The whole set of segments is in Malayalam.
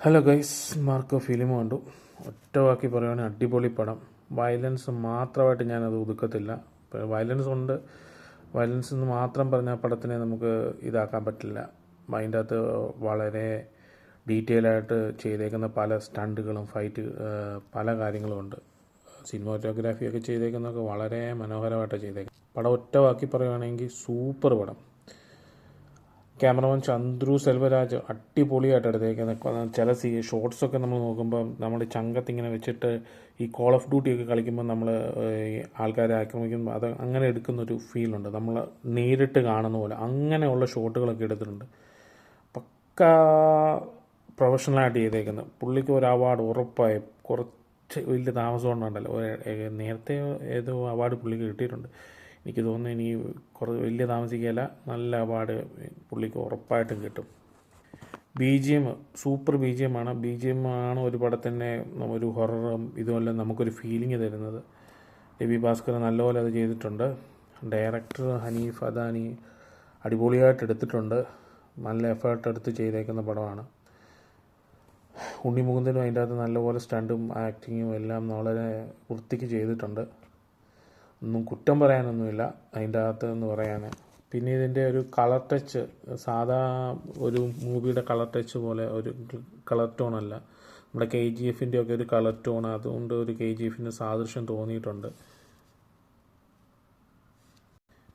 ഹലോ ഗൈസ്, മാർക്കോ ഫിലിം കണ്ടു. ഒറ്റ വാക്കി പറയുകയാണെങ്കിൽ അടിപൊളി പടം. വയലൻസ് മാത്രമായിട്ട് ഞാനത് ഒതുക്കത്തില്ല. വയലൻസ് ഉണ്ട്, വയലൻസ് എന്ന് മാത്രം പറഞ്ഞ പടത്തിനെ നമുക്ക് ഇതാക്കാൻ പറ്റില്ല. അതിൻ്റെ അകത്ത് വളരെ ഡീറ്റെയിൽ ആയിട്ട് ചെയ്തേക്കുന്ന പല സ്റ്റണ്ടുകളും പല കാര്യങ്ങളും ഉണ്ട്. സിനിമാറ്റോഗ്രാഫിയൊക്കെ ചെയ്തേക്കുന്നതൊക്കെ വളരെ മനോഹരമായിട്ടാണ് ചെയ്തേക്കുന്നത്. പടം ഒറ്റ വാക്കി പറയുകയാണെങ്കിൽ സൂപ്പർ പടം. ക്യാമറമാൻ ചന്ദ്രു സെൽവരാജ് അടിപൊളിയായിട്ട് എടുത്തേക്കുന്നത്. ചില ഷോർട്സൊക്കെ നമ്മൾ നോക്കുമ്പോൾ നമ്മൾ ചങ്കത്തിങ്ങനെ വെച്ചിട്ട് ഈ കോൾ ഓഫ് ഡ്യൂട്ടിയൊക്കെ കളിക്കുമ്പോൾ നമ്മൾ ആൾക്കാരെ ആക്രമിക്കുമ്പോൾ അത് അങ്ങനെ എടുക്കുന്നൊരു ഫീലുണ്ട്. നമ്മൾ നേരിട്ട് കാണുന്ന പോലെ അങ്ങനെയുള്ള ഷോട്ടുകളൊക്കെ എടുത്തിട്ടുണ്ട്. പക്കാ പ്രൊഫഷണലായിട്ട് ചെയ്തേക്കുന്നത്. പുള്ളിക്ക് ഒരു അവാർഡ് ഉറപ്പായി. കുറച്ച് വലിയ താമസം കൊണ്ടുണ്ടല്ലോ, നേരത്തെ ഏതോ അവാർഡ് പുള്ളിക്ക് കിട്ടിയിട്ടുണ്ട്. എനിക്ക് തോന്നുന്നു ഇനി വലിയ താമസിക്കുകയില്ല, നല്ല അവാർഡ് പുള്ളിക്ക് ഉറപ്പായിട്ടും കിട്ടും. BGM സൂപ്പർ BGM ആണ് ഒരു പടത്തിൻ്റെ ഒരു ഹൊററും ഇതുമല്ല നമുക്കൊരു ഫീലിംഗ് തരുന്നത്. രവി ഭാസ്കർ നല്ലപോലെ അത് ചെയ്തിട്ടുണ്ട്. ഡയറക്ടർ ഹനീഫ് അദാനി അടിപൊളിയായിട്ട് എടുത്തിട്ടുണ്ട്. നല്ല എഫേർട്ട് എടുത്ത് ചെയ്തേക്കുന്ന പടമാണ്. ഉണ്ണി മുകുന്ദനും അതിൻ്റെ അകത്ത് നല്ലപോലെ സ്റ്റണ്ടും ആക്ടിങ്ങും എല്ലാം വളരെ വൃത്തിക്ക് ചെയ്തിട്ടുണ്ട്. ഒന്നും കുറ്റം പറയാനൊന്നുമില്ല അതിൻ്റെ അകത്ത് എന്ന് പറയാൻ. പിന്നെ ഇതിൻ്റെ ഒരു കളർ ടച്ച് സാധാ ഒരു മൂവിയുടെ കളർ ടച്ച് പോലെ ഒരു കളർ ടോണല്ല. നമ്മുടെ KGFൻ്റെ ഒക്കെ ഒരു കളർ ടോൺ, അതുകൊണ്ട് ഒരു KGFൻ്റെ സാദൃശ്യം തോന്നിയിട്ടുണ്ട്.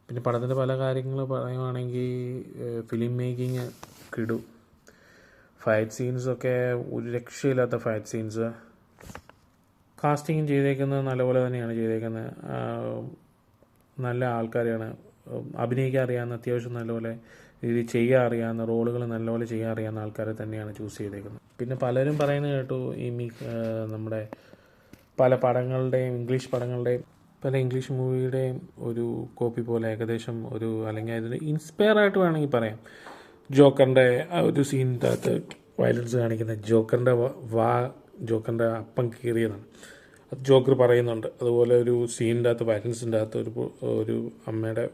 പിന്നെ പടത്തിൻ്റെ പല കാര്യങ്ങൾ പറയുകയാണെങ്കിൽ ഫിലിം മേക്കിങ് കിടു. ഫൈറ്റ് സീൻസൊക്കെ ഒരു രക്ഷയില്ലാത്ത ഫൈറ്റ് സീൻസ്. കാസ്റ്റിങ്ങും ചെയ്തേക്കുന്നത് നല്ലപോലെ തന്നെയാണ് ചെയ്തേക്കുന്നത്. നല്ല ആൾക്കാരെയാണ്. അഭിനയിക്കാൻ അറിയാവുന്ന, അത്യാവശ്യം നല്ലപോലെ ഇത് ചെയ്യാൻ അറിയാവുന്ന റോളുകൾ നല്ലപോലെ ചെയ്യാൻ അറിയാവുന്ന ആൾക്കാരെ തന്നെയാണ് ചൂസ് ചെയ്തേക്കുന്നത്. പിന്നെ പലരും പറയുന്നത് കേട്ടു നമ്മുടെ പല പടങ്ങളുടെയും ഇംഗ്ലീഷ് പടങ്ങളുടെയും പല ഇംഗ്ലീഷ് മൂവിയുടെയും ഒരു കോപ്പി പോലെ ഏകദേശം ഒരു, അല്ലെങ്കിൽ അതിന് ഇൻസ്പയർ ആയിട്ട് വേണമെങ്കിൽ പറയാം. ജോക്കറിൻ്റെ ഒരു സീനിൻ്റെ അകത്ത് വയലൻസ് കാണിക്കുന്ന ജോക്കറിൻ്റെ അപ്പം കീറിയതാണ്. അത് ജോക്കർ പറയുന്നുണ്ട്. അതുപോലെ ഒരു സീനിൻ്റെ അകത്ത് വയലൻസിൻ്റെ അകത്ത് ഒരു അമ്മയുടെ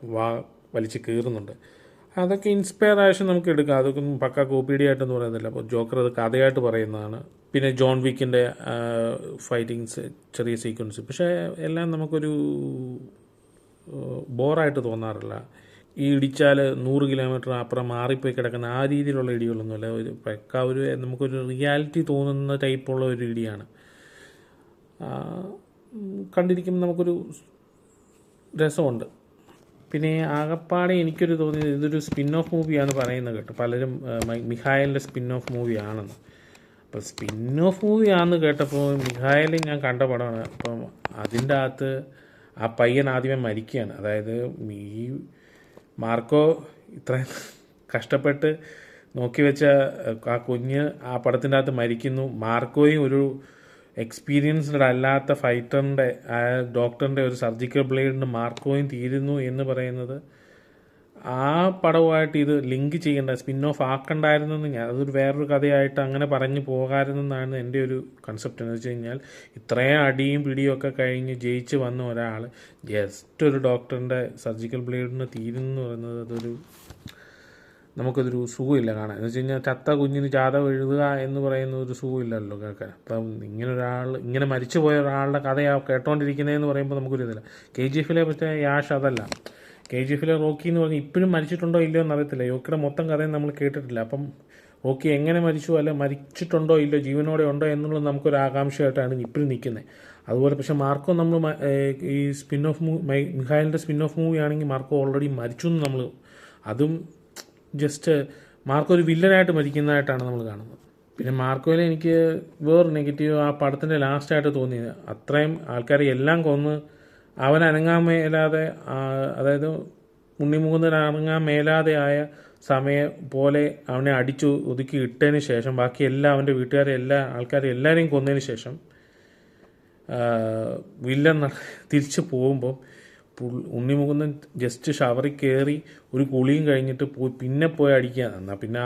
വലിച്ച് കീറുന്നുണ്ട്. അതൊക്കെ ഇൻസ്പയറേഷൻ നമുക്ക് എടുക്കാം. അതൊക്കെ പക്ക കോപ്പിഡിയായിട്ടൊന്നും പറയുന്നില്ല. അപ്പോൾ ജോക്കർ അത് കഥയായിട്ട് പറയുന്നതാണ്. പിന്നെ ജോൺ വിക്കിൻ്റെ ഫൈറ്റിങ്സ്, ചെറിയ സീക്വൻസ്, പക്ഷേ എല്ലാം നമുക്കൊരു ബോറായിട്ട് തോന്നാറില്ല. ഈ ഇടിച്ചാൽ 100 കിലോമീറ്റർ അപ്പുറം മാറിപ്പോയി കിടക്കുന്ന ആ രീതിയിലുള്ള ഇടികളൊന്നുമല്ല. നമുക്കൊരു റിയാലിറ്റി തോന്നുന്ന ടൈപ്പുള്ള ഒരു ഇടിയാണ്. കണ്ടിരിക്കുമ്പോൾ നമുക്കൊരു രസമുണ്ട്. പിന്നെ ആകപ്പാടെ എനിക്കൊരു തോന്നിയത് ഇതൊരു സ്പിൻ ഓഫ് മൂവിയാണെന്ന് പറയുന്നത് കേട്ടു. പലരും മിഖായലിൻ്റെ സ്പിൻ ഓഫ് മൂവിയാണെന്ന്. അപ്പോൾ സ്പിൻ ഓഫ് മൂവിയാണെന്ന് കേട്ടപ്പോൾ മിഖായൽ ഞാൻ കണ്ട പടമാണ്. അപ്പം അതിൻ്റെ അകത്ത് ആ പയ്യൻ ആദ്യമേ മരിക്കുകയാണ്. അതായത് ഈ മാർക്കോ ഇത്രയും കഷ്ടപ്പെട്ട് നോക്കി വെച്ച ആ കുഞ്ഞ് ആ പടത്തിൻ്റെ അകത്ത് മരിക്കുന്നു. മാർക്കോയും ഒരു എക്സ്പീരിയൻസ്ഡ് അല്ലാത്ത ഫൈറ്ററിൻ്റെ, ആ ഡോക്ടറിൻ്റെ ഒരു സർജിക്കൽ ബ്ലേഡിന് മാർക്കോയും തീരുന്നു എന്ന് പറയുന്നത് ആ പടവുമായിട്ട് ഇത് ലിങ്ക് ചെയ്യേണ്ട, സ്പിൻ ഓഫ് ആക്കണ്ടായിരുന്നെന്ന് അതൊരു വേറൊരു കഥയായിട്ട് അങ്ങനെ പറഞ്ഞു പോകാമായിരുന്നെന്നാണ് എൻ്റെ ഒരു കൺസെപ്റ്റ്. എന്ന് വെച്ച് കഴിഞ്ഞാൽ ഇത്രയും അടിയും പിടിയും ഒക്കെ കഴിഞ്ഞ് ജയിച്ച് വന്ന ഒരാൾ ജസ്റ്റ് ഒരു ഡോക്ടറിൻ്റെ സർജിക്കൽ ബ്ലേഡിന് തീരുന്നു പറയുന്നത് നമുക്കതൊരു സുഖമില്ല കാണാൻ. എന്ന് വെച്ച് കഴിഞ്ഞാൽ ചത്ത കുഞ്ഞിന് ജാഥ എഴുതുക എന്ന് പറയുന്ന ഒരു സുഖമില്ലല്ലോ കേൾക്കാൻ. അപ്പം ഇങ്ങനെ മരിച്ചു പോയ ഒരാളുടെ കഥയാണ് കേട്ടോണ്ടിരിക്കുന്നതെന്ന് പറയുമ്പോൾ നമുക്കൊരു ഇതില്ല. KGFിലെ പറ്റിയ യാഷ് അതല്ല. KGFിലെ റോക്കി എന്ന് പറഞ്ഞാൽ ഇപ്പോഴും മരിച്ചിട്ടുണ്ടോ ഇല്ലയോ എന്നറിയത്തില്ല. യോക്കിയുടെ മൊത്തം കഥയും നമ്മൾ കേട്ടിട്ടില്ല. അപ്പം റോക്കി എങ്ങനെ മരിച്ചു, അല്ല മരിച്ചിട്ടുണ്ടോ ഇല്ലയോ, ജീവനോടെ ഉണ്ടോ എന്നുള്ളത് നമുക്കൊരു ആകാംക്ഷയായിട്ടാണ് ഇപ്പോഴും നിൽക്കുന്നത്. അതുപോലെ പക്ഷേ മാർക്കോ നമ്മൾ ഈ സ്പിൻ ഓഫ് മിഖായലിൻ്റെ സ്പിൻ ഓഫ് മൂവി ആണെങ്കിൽ മാർക്കോ ഓൾറെഡി മരിച്ചു എന്ന് നമ്മൾ, അതും ജസ്റ്റ് മാർക്കോ ഒരു വില്ലനായിട്ട് മരിക്കുന്നതായിട്ടാണ് നമ്മൾ കാണുന്നത്. പിന്നെ മാർക്കോയിൽ എനിക്ക് വേറൊരു നെഗറ്റീവ് ആ പടത്തിൻ്റെ ലാസ്റ്റായിട്ട് തോന്നിയത്, അത്രയും ആൾക്കാരെ എല്ലാം കൊന്ന് അവൻ അനങ്ങാൻ മേലാതെ, അതായത് ഉണ്ണിമുകുന്ദൻ അനങ്ങാൻ മേലാതെ ആയ സമയം പോലെ അവനെ അടിച്ചു ഒതുക്കി ഇട്ടതിന് ശേഷം ബാക്കി അവൻ്റെ വീട്ടുകാരെ എല്ലാവരെയും കൊന്നതിന് ശേഷം വില്ലൻ തിരിച്ചു പോകുമ്പോൾ ഉണ്ണിമുകുന്ദൻ ജസ്റ്റ് ഷവറിൽ കയറി ഒരു കുളിയും കഴിഞ്ഞിട്ട് പിന്നെ പോയി അടിക്കുക. എന്നാൽ പിന്നെ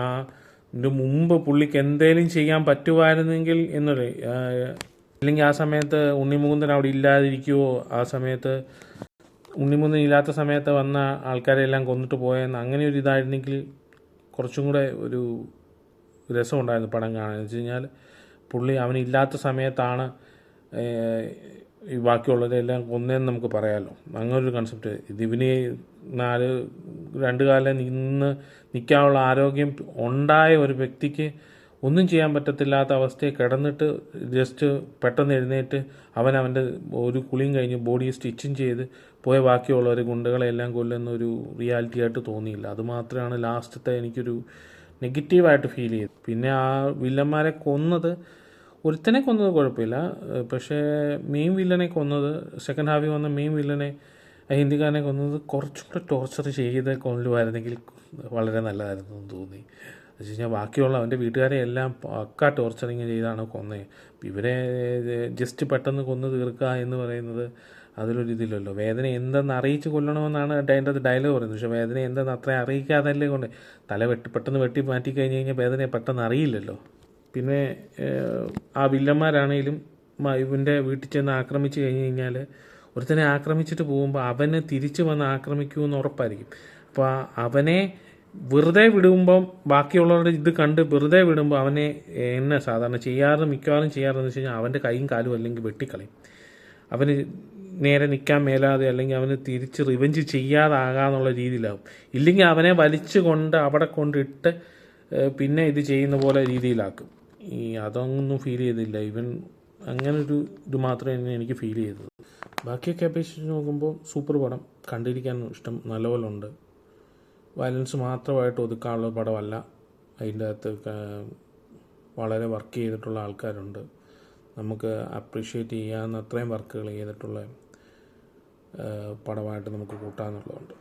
ഇതിൻ്റെ മുമ്പ് പുള്ളിക്ക് എന്തേലും ചെയ്യാൻ പറ്റുമായിരുന്നെങ്കിൽ എന്നൊരു, അല്ലെങ്കിൽ ആ സമയത്ത് ഉണ്ണിമുകുന്ദൻ അവിടെ ഇല്ലാതിരിക്കുമോ, ആ സമയത്ത് ഉണ്ണിമുകുന്ദൻ ഇല്ലാത്ത സമയത്ത് വന്ന ആൾക്കാരെല്ലാം കൊന്നിട്ട് പോയെന്ന് അങ്ങനെ ഒരു ഇതായിരുന്നെങ്കിൽ കുറച്ചും കൂടെ ഒരു രസമുണ്ടായിരുന്നു പടം കാണാൻ. എന്ന് വെച്ച് കഴിഞ്ഞാൽ പുള്ളി അവനില്ലാത്ത സമയത്താണ് ഈ ബാക്കിയുള്ളവരെല്ലാം കൊന്നതെന്ന് നമുക്ക് പറയാമല്ലോ. അങ്ങനൊരു കൺസെപ്റ്റ്. ഇതിവന് 2 കാലം നിൽക്കാനുള്ള ആരോഗ്യം ഉണ്ടായ ഒരു വ്യക്തിക്ക് ഒന്നും ചെയ്യാൻ പറ്റത്തില്ലാത്ത അവസ്ഥയിൽ കിടന്നിട്ട് ജസ്റ്റ് പെട്ടെന്ന് എഴുന്നേറ്റ് അവൻ്റെ ഒരു കുളിയും കഴിഞ്ഞ് ബോഡി സ്റ്റിച്ചിങ് ചെയ്ത് പോയ ബാക്കിയുള്ളവർ ഗുണ്ടകളെല്ലാം കൊല്ലുന്ന ഒരു റിയാലിറ്റി ആയിട്ട് തോന്നിയില്ല. അതുമാത്രമാണ് ലാസ്റ്റത്തെ എനിക്കൊരു നെഗറ്റീവായിട്ട് ഫീൽ ചെയ്തത്. പിന്നെ ആ വില്ലന്മാരെ കൊന്നത്, ഒരുത്തനെ കൊന്നത് കുഴപ്പമില്ല, പക്ഷേ മെയിൻ വില്ലനെ കൊന്നത്, സെക്കൻഡ് ഹാഫിൽ വന്ന മെയിൻ വില്ലനെ, ഹിന്ദിക്കാരനെ കൊന്നത് കുറച്ചും കൂടെ ടോർച്ചർ ചെയ്ത് കൊല്ലുമായിരുന്നെങ്കിൽ വളരെ നല്ലതായിരുന്നു എന്ന് തോന്നി. എന്ന് വെച്ച് കഴിഞ്ഞാൽ ബാക്കിയുള്ള അവൻ്റെ വീട്ടുകാരെ എല്ലാം പക്ക ടോർച്ചറിങ് ചെയ്താണ് കൊന്നത്. ഇവരെ ജസ്റ്റ് പെട്ടെന്ന് കൊന്ന് തീർക്കുക എന്ന് പറയുന്നത് അതിലൊരു ഇതില്ലല്ലോ. വേദന എന്തെന്ന് അറിയിച്ച് കൊല്ലണമെന്നാണ് അതിൻ്റെ ഡയലോഗ് പറയുന്നത്. പക്ഷേ വേദന എന്തെന്ന് അത്രയും അറിയിക്കാതല്ലേ കൊണ്ട് പെട്ടെന്ന് വെട്ടി മാറ്റി കഴിഞ്ഞ് കഴിഞ്ഞാൽ വേദനയെ പെട്ടെന്ന് അറിയില്ലല്ലോ. പിന്നെ ആ വില്ലന്മാരാണെങ്കിലും ഇവൻ്റെ വീട്ടിൽ ചെന്ന് ആക്രമിച്ച് കഴിഞ്ഞ് കഴിഞ്ഞാൽ ഒരുത്തനെ ആക്രമിച്ചിട്ട് പോകുമ്പോൾ അവന് തിരിച്ച് വന്ന് ആക്രമിക്കുമെന്ന് ഉറപ്പായിരിക്കും. അപ്പോൾ അവനെ വെറുതെ വിടുമ്പം ബാക്കിയുള്ളവരുടെ ഇത് കണ്ട് വെറുതെ വിടുമ്പോൾ അവനെ സാധാരണ മിക്കവാറും ചെയ്യാറെന്ന് വെച്ച് കഴിഞ്ഞാൽ അവൻ്റെ കൈയും കാലും അല്ലെങ്കിൽ വെട്ടിക്കളയും. അവന് നേരെ നിൽക്കാൻ മേലാതെ അല്ലെങ്കിൽ അവന് തിരിച്ച് റിവെഞ്ച് ചെയ്യാതാകാന്നുള്ള രീതിയിലാവും. ഇല്ലെങ്കിൽ അവനെ വലിച്ചു കൊണ്ട് അവിടെ കൊണ്ടിട്ട് പിന്നെ ഇത് ചെയ്യുന്ന പോലെ രീതിയിലാക്കും. അതൊന്നും ഫീൽ ചെയ്തില്ല. അങ്ങനൊരു ഇത് മാത്രമേ എനിക്ക് ഫീൽ ചെയ്തത്. ബാക്കിയൊക്കെ അപേക്ഷിച്ച് നോക്കുമ്പോൾ സൂപ്പർ പടം, കണ്ടിരിക്കാൻ ഇഷ്ടം നല്ലപോലെ ഉണ്ട്. വയലൻസ് മാത്രമായിട്ട് ഒതുക്കാനുള്ള പടമല്ല. അതിൻ്റെ അകത്ത് വളരെ വർക്ക് ചെയ്തിട്ടുള്ള ആൾക്കാരുണ്ട്. നമുക്ക് അപ്രീഷിയേറ്റ് ചെയ്യാവുന്ന അത്രയും വർക്കുകൾ ചെയ്തിട്ടുള്ള പടമായിട്ട് നമുക്ക് കൂട്ടാമെന്നുള്ളതുണ്ട്.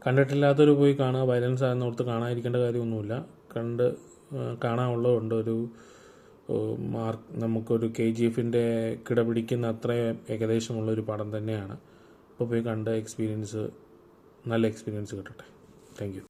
കണ്ടിട്ടില്ലാത്തവർ പോയി കാണുക. വയലൻസ് ആണെന്നോർത്ത് കാണാതിരിക്കേണ്ട കാര്യമൊന്നുമില്ല. കാണാനുള്ളതുണ്ട്. നമുക്കൊരു KGFൻ്റെ കിടപിടിക്കുന്ന അത്രയും ഏകദേശമുള്ളൊരു പടം തന്നെയാണ്. അപ്പോൾ പോയി കണ്ട നല്ല എക്സ്പീരിയൻസ് കിട്ടട്ടെ. Thank you.